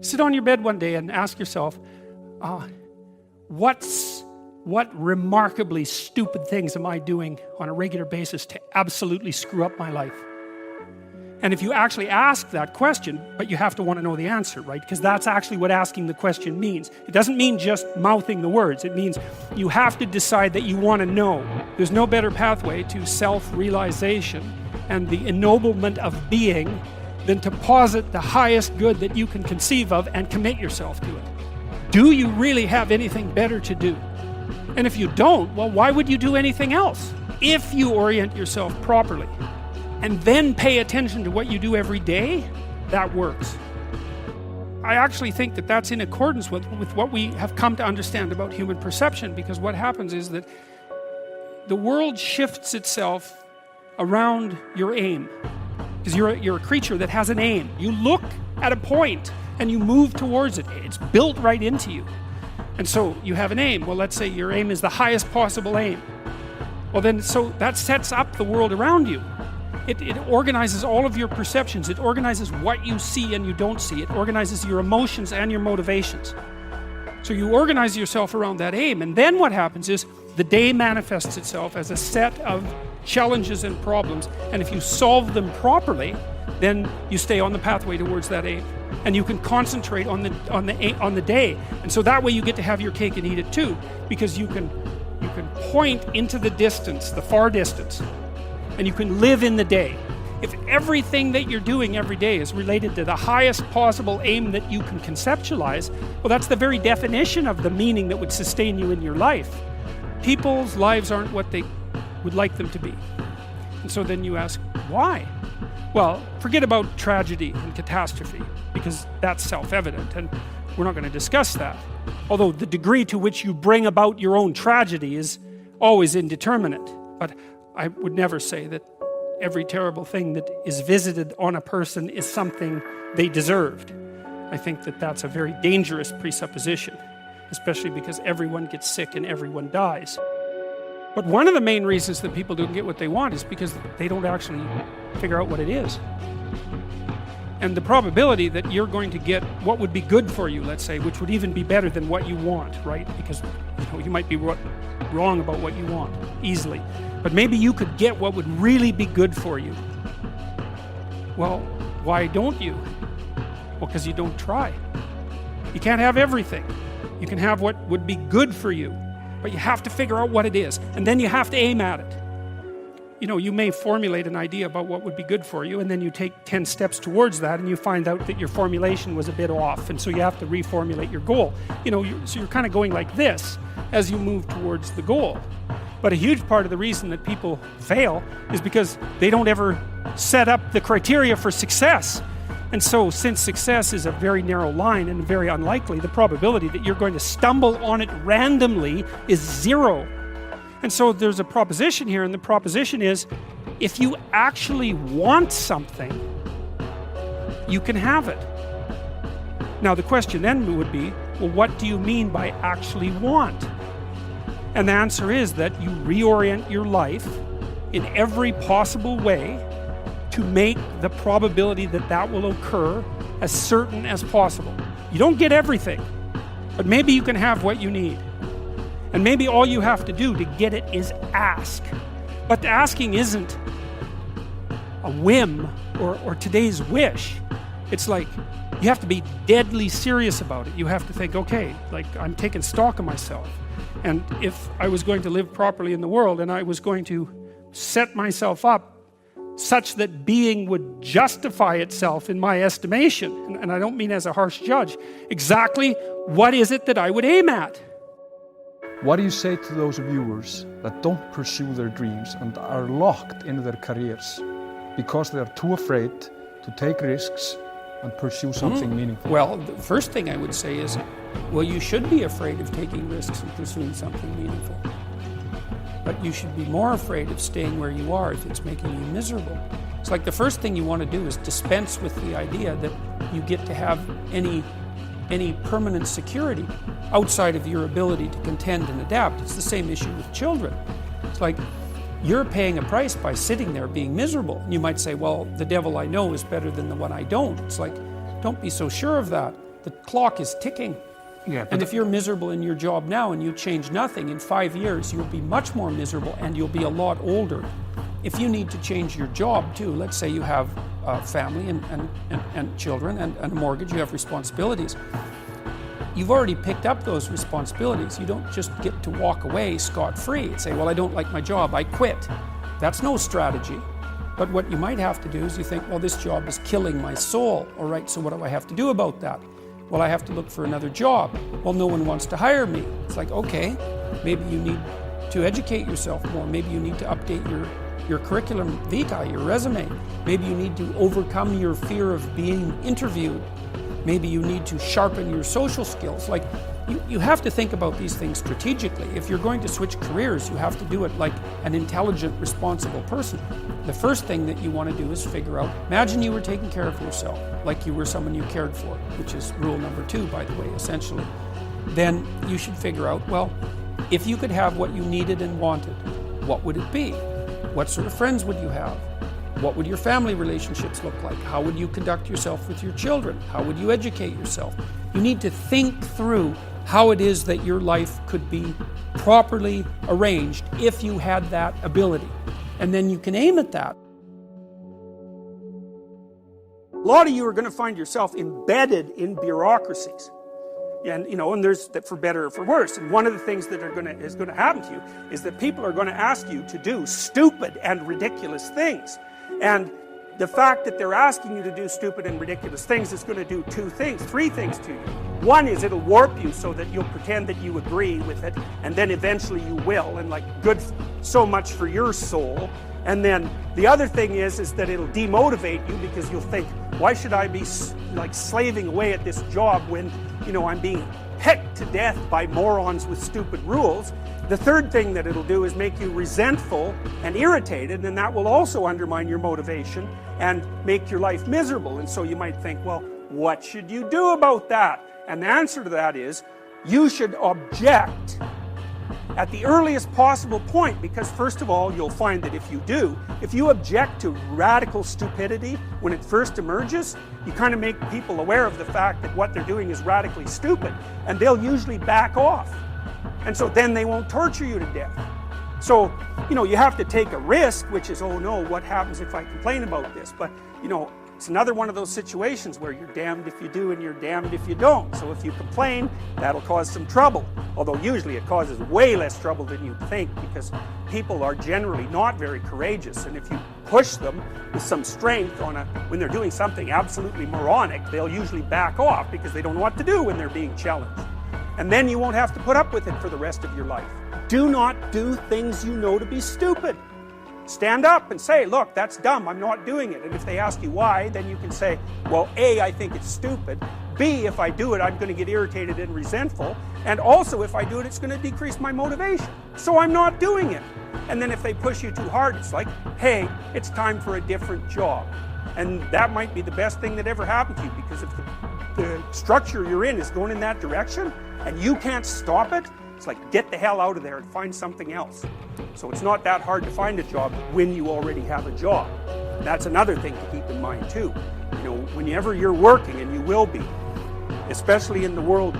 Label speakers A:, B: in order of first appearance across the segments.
A: Sit on your bed one day and ask yourself, what remarkably stupid things am I doing on a regular basis to absolutely screw up my life? And if you actually ask that question, but you have to want to know the answer, right? Because that's actually what asking the question means. It doesn't mean just mouthing the words. It means you have to decide that you want to know. There's no better pathway to self-realization and the ennoblement of being than to posit the highest good that you can conceive of and commit yourself to it. Do you really have anything better to do? And if you don't, well, why would you do anything else? If you orient yourself properly and then pay attention to what you do every day, that works. I actually think that that's in accordance with what we have come to understand about human perception, because what happens is that the world shifts itself around your aim. Because you're a creature that has an aim. You look at a point and you move towards it. It's built right into you. And so you have an aim. Well, let's say your aim is the highest possible aim. Well then, so that sets up the world around you. It organizes all of your perceptions. It organizes what you see and you don't see. It organizes your emotions and your motivations. So you organize yourself around that aim, and then what happens is the day manifests itself as a set of challenges and problems, and if you solve them properly, then you stay on the pathway towards that aim, and you can concentrate on the day, and so that way you get to have your cake and eat it too, because you can point into the distance, the far distance, and you can live in the day. If everything that you're doing every day is related to the highest possible aim that you can conceptualize, well, that's the very definition of the meaning that would sustain you in your life. People's lives aren't what they would like them to be. And so then you ask, why? Well, forget about tragedy and catastrophe, because that's self-evident, and we're not going to discuss that. Although the degree to which you bring about your own tragedy is always indeterminate. But I would never say that every terrible thing that is visited on a person is something they deserved. I think that that's a very dangerous presupposition, especially because everyone gets sick and everyone dies. But one of the main reasons that people don't get what they want is because they don't actually figure out what it is. And the probability that you're going to get what would be good for you, let's say, which would even be better than what you want, right? Because you might be wrong about what you want easily. But maybe you could get what would really be good for you. Well, why don't you? Well, because you don't try. You can't have everything. You can have what would be good for you, but you have to figure out what it is, and then you have to aim at it. You may formulate an idea about what would be good for you, and then you take 10 steps towards that, and you find out that your formulation was a bit off, and so you have to reformulate your goal. So you're kind of going like this as you move towards the goal. But a huge part of the reason that people fail is because they don't ever set up the criteria for success. And so, since success is a very narrow line and very unlikely, the probability that you're going to stumble on it randomly is zero. And so there's a proposition here, and the proposition is, if you actually want something, you can have it. Now the question then would be, well, what do you mean by actually want? And the answer is that you reorient your life in every possible way to make the probability that that will occur as certain as possible. You don't get everything, but maybe you can have what you need. And maybe all you have to do to get it is ask. But the asking isn't a whim or today's wish. It's like you have to be deadly serious about it. You have to think, okay, like I'm taking stock of myself. And if I was going to live properly in the world and I was going to set myself up such that being would justify itself in my estimation, and I don't mean as a harsh judge, exactly what is it that I would aim at?
B: What do you say to those viewers that don't pursue their dreams and are locked into their careers because they are too afraid to take risks and pursue something meaningful?
A: Well, the first thing I would say is, well, you should be afraid of taking risks and pursuing something meaningful. But you should be more afraid of staying where you are if it's making you miserable. It's like the first thing you want to do is dispense with the idea that you get to have any permanent security outside of your ability to contend and adapt. It's the same issue with children. It's like you're paying a price by sitting there being miserable. And you might say, well, the devil I know is better than the one I don't. It's like, don't be so sure of that.
C: the clock is ticking.
B: Yeah,
C: And if you're miserable in your job now and you change nothing, in 5 years you'll be much more miserable and you'll be a lot older. If you need to change your job too, let's say you have a family and children and a mortgage, you have responsibilities. You've already picked up those responsibilities. You don't just get to walk away scot-free and say, well, I don't like my job, I quit. That's no strategy. But what you might have to do is you think, well, this job is killing my soul. All right, so what do I have to do about that? Well, I have to look for another job. Well, no one wants to hire me. It's like, okay, maybe you need to educate yourself more. Maybe you need to update your curriculum vitae, your resume. Maybe you need to overcome your fear of being interviewed. Maybe you need to sharpen your social skills. Like, you have to think about these things strategically. If you're going to switch careers, you have to do it like an intelligent, responsible person. The first thing that you want to do is figure out, imagine you were taking care of yourself, like you were someone you cared for, which is rule number 2, by the way, essentially. Then you should figure out, well, if you could have what you needed and wanted, what would it be? What sort of friends would you have? What would your family relationships look like? How would you conduct yourself with your children? How would you educate yourself? You need to think through how it is that your life could be properly arranged if you had that ability. And then you can aim at that.
A: A lot of you are going to find yourself embedded in bureaucracies. And and there's that, for better or for worse. And one of the things that is going to happen to you is that people are going to ask you to do stupid and ridiculous things. And the fact that they're asking you to do stupid and ridiculous things is going to do 3 things to you. One is it'll warp you so that you'll pretend that you agree with it, and then eventually you will, and like, good, so much for your soul. And then the other thing is that it'll demotivate you, because you'll think, why should I be like slaving away at this job when I'm being pecked to death by morons with stupid rules. The third thing that it'll do is make you resentful and irritated, and that will also undermine your motivation and make your life miserable. And so you might think, well, what should you do about that? And the answer to that is, you should object at the earliest possible point, because first of all, you'll find that if you object to radical stupidity when it first emerges, you kind of make people aware of the fact that what they're doing is radically stupid, and they'll usually back off. And so then they won't torture you to death. So, you have to take a risk, which is, oh no, what happens if I complain about this? But, it's another one of those situations where you're damned if you do and you're damned if you don't. So if you complain, that'll cause some trouble. Although usually it causes way less trouble than you'd think, because people are generally not very courageous. And if you push them with some strength when they're doing something absolutely moronic, they'll usually back off because they don't know what to do when they're being challenged. And then you won't have to put up with it for the rest of your life. Do not do things you know to be stupid. Stand up and say, look, that's dumb, I'm not doing it. And if they ask you why, then you can say, well, A, I think it's stupid. B, if I do it, I'm going to get irritated and resentful. And also, if I do it, it's going to decrease my motivation. So I'm not doing it. And then if they push you too hard, it's like, hey, it's time for a different job. And that might be the best thing that ever happened to you, because if the structure you're in is going in that direction and you can't stop it, it's like, get the hell out of there and find something else. So it's not that hard to find a job when you already have a job. That's another thing to keep in mind too. Whenever you're working, and you will be, especially in the world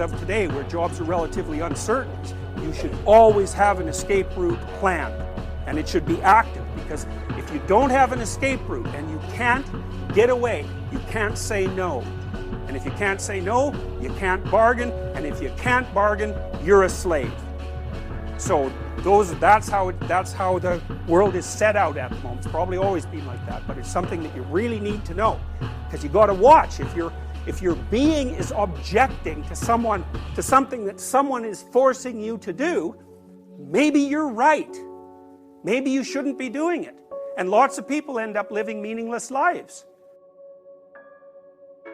A: of today where jobs are relatively uncertain, you should always have an escape route planned. And it should be active, because if you don't have an escape route and you can't get away, you can't say no. And if you can't say no, you can't bargain. And if you can't bargain, you're a slave. So that's how the world is set out at the moment. It's probably always been like that, but it's something that you really need to know, because you got to watch. If your being is objecting to something that someone is forcing you to do, maybe you're right. Maybe you shouldn't be doing it. And lots of people end up living meaningless lives.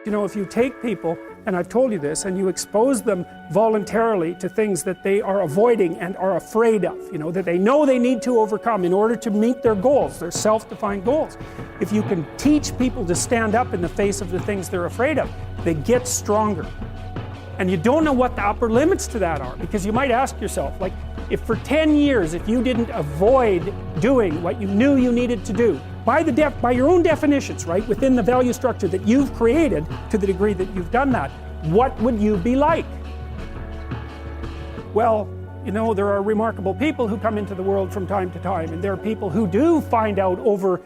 C: If you take people, and I've told you this, and you expose them voluntarily to things that they are avoiding and are afraid of, that they know they need to overcome in order to meet their goals, their self-defined goals. If you can teach people to stand up in the face of the things they're afraid of, they get stronger. And you don't know what the upper limits to that are, because you might ask yourself, like, if for 10 years, if you didn't avoid doing what you knew you needed to do, by your own definitions, right, within the value structure that you've created, to the degree that you've done that, what would you be like? Well, you know, there are remarkable people who come into the world from time to time, and there are people who do find out over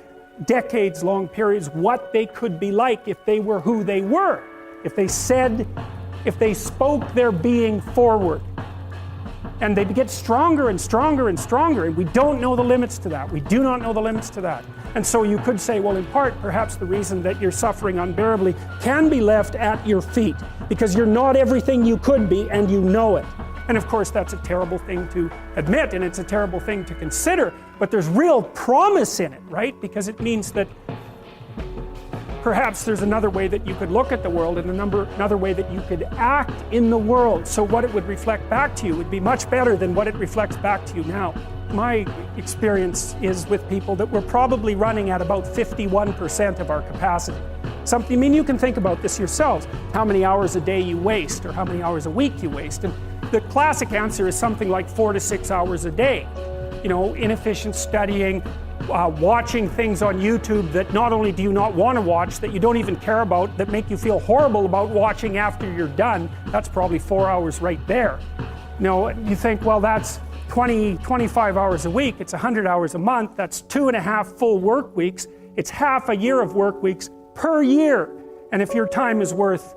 C: decades-long periods what they could be like if they were who they were, if they spoke their being forward. And they get stronger and stronger and stronger, and we don't know the limits to that. We do not know the limits to that. And so you could say, well, in part, perhaps the reason that you're suffering unbearably can be left at your feet, because you're not everything you could be, and you know it. And of course, that's a terrible thing to admit, and it's a terrible thing to consider, but there's real promise in it, right? Because it means that perhaps there's another way that you could look at the world, and another way that you could act in the world. So what it would reflect back to you would be much better than what it reflects back to you now. My experience is with people that we're probably running at about 51% of our capacity. I mean, you can think about this yourselves, how many hours a day you waste, or how many hours a week you waste. And the classic answer is something like 4 to 6 hours a day. You know, inefficient studying, watching things on YouTube that not only do you not want to watch, that you don't even care about, that make you feel horrible about watching after you're done. That's probably 4 hours right there. You know, you think, well, that's 25 hours a week, it's 100 hours a month, that's 2.5 full work weeks, it's half a year of work weeks per year. And if your time is worth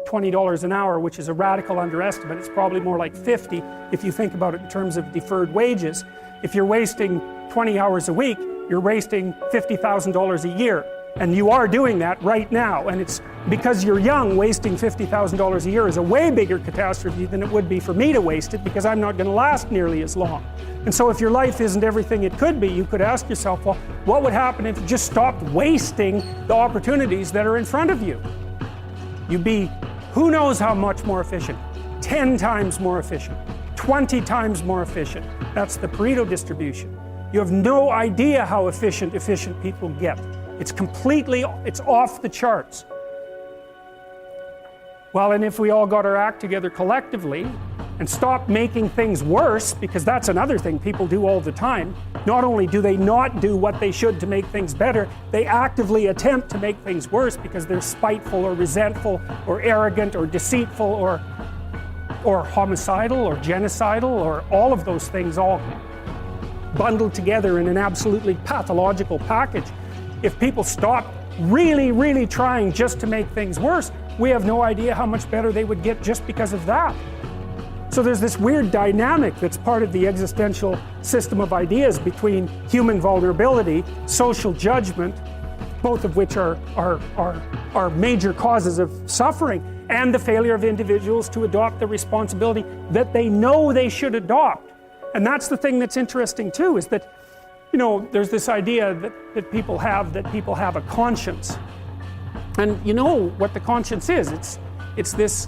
C: $20 an hour, which is a radical underestimate, it's probably more like 50 if you think about it in terms of deferred wages. If you're wasting 20 hours a week, you're wasting $50,000 a year. And you are doing that right now. And it's because you're young, wasting $50,000 a year is a way bigger catastrophe than it would be for me to waste it, because I'm not going to last nearly as long. And so if your life isn't everything it could be, you could ask yourself, well, what would happen if you just stopped wasting the opportunities that are in front of you? You'd be who knows how much more efficient, 10 times more efficient, 20 times more efficient. That's the Pareto distribution. You have no idea how efficient people get. It's off the charts. Well, and if we all got our act together collectively and stopped making things worse, because that's another thing people do all the time, not only do they not do what they should to make things better, they actively attempt to make things worse because they're spiteful or resentful or arrogant or deceitful or homicidal or genocidal, or all of those things all bundled together in an absolutely pathological package. If people stop really, really trying just to make things worse, we have no idea how much better they would get just because of that. So there's this weird dynamic that's part of the existential system of ideas between human vulnerability, social judgment, both of which are major causes of suffering, and the failure of individuals to adopt the responsibility that they know they should adopt. And that's the thing that's interesting too, is that, you know, there's this idea that people have a conscience. And you know what the conscience is. It's this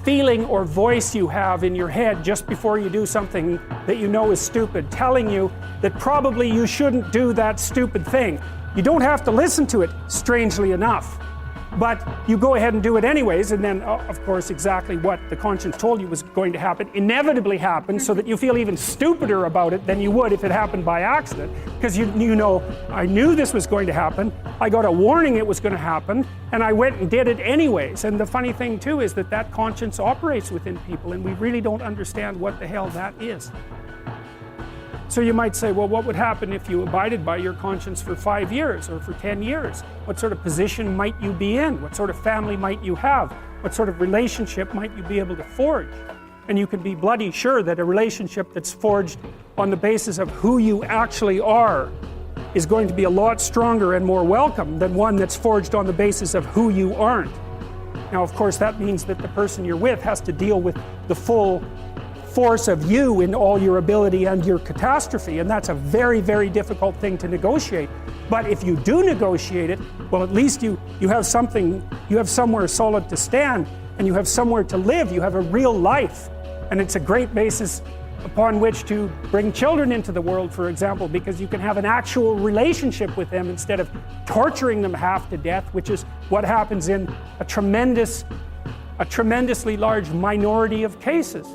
C: feeling or voice you have in your head just before you do something that you know is stupid, telling you that probably you shouldn't do that stupid thing. You don't have to listen to it, strangely enough. But you go ahead and do it anyways, and then, of course, exactly what the conscience told you was going to happen inevitably happens, so that you feel even stupider about it than you would if it happened by accident. Because you know, I knew this was going to happen, I got a warning it was going to happen, and I went and did it anyways. And the funny thing too is that conscience operates within people, and we really don't understand what the hell that is. So you might say, well, what would happen if you abided by your conscience for 5 years or for 10 years? What sort of position might you be in? What sort of family might you have? What sort of relationship might you be able to forge? And you can be bloody sure that a relationship that's forged on the basis of who you actually are is going to be a lot stronger and more welcome than one that's forged on the basis of who you aren't. Now, of course, that means that the person you're with has to deal with the full force of you in all your ability and your catastrophe, and that's a very, very difficult thing to negotiate. But if you do negotiate it, well, at least you have something, you have somewhere solid to stand, and you have somewhere to live, you have a real life. And it's a great basis upon which to bring children into the world, for example, because you can have an actual relationship with them instead of torturing them half to death, which is what happens in a tremendously large minority of cases.